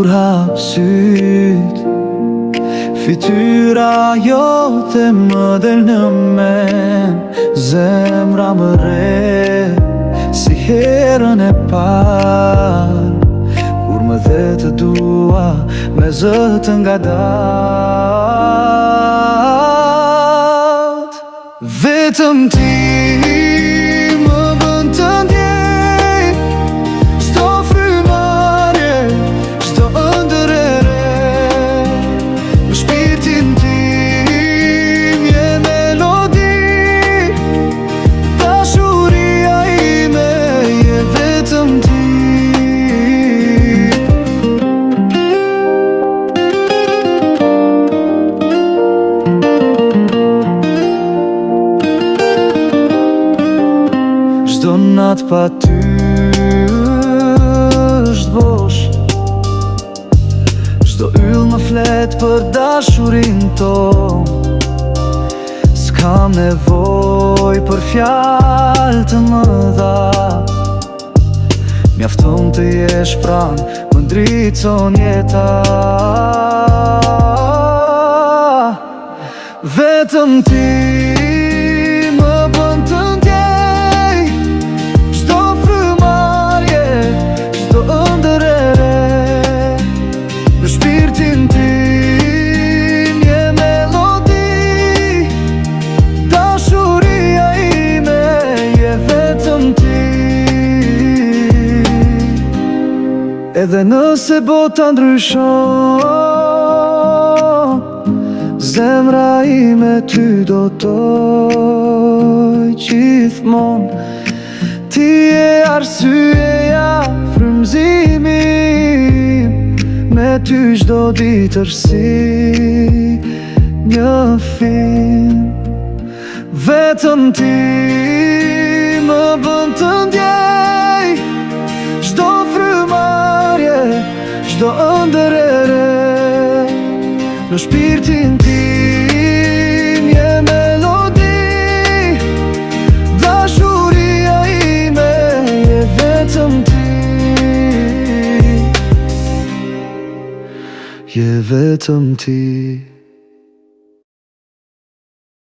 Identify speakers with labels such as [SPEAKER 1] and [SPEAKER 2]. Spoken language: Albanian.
[SPEAKER 1] kur hap syt, fytyra jote më del në men. Zemra më re si herën e par, kur më dhe të dua me zët nga dat. Vetëm ti më bën të ndjej, çdo frymëre, çdo ëndër e re. Në shpirtin tim je melodi, dashuria ime je vetëm ti. Çdo natë pa ty është bosh, çdo yll më flet për dashurin ton. S'kam nevoj për fjalë të mëdha, mjafton të jesh pran, më ndritson jeta. Vetëm ti më bën të ndjej, çdo frymarrje, çdo ëndër e re. Në shpirtin tim je melodi, dashuria ime je vetëm ti. Edhe nëse bota ndryshon, zemra ime ty do toj gjithmon. Ti je arsyeja, frymëzimi, me ty çdo ditër si një film. Vetëm ti më bën të ndjej, çdo frymarrje, çdo ëndër e re. Në shpirtin tim je melodi, dashuria ime je vetëm ti. Je vetëm ti.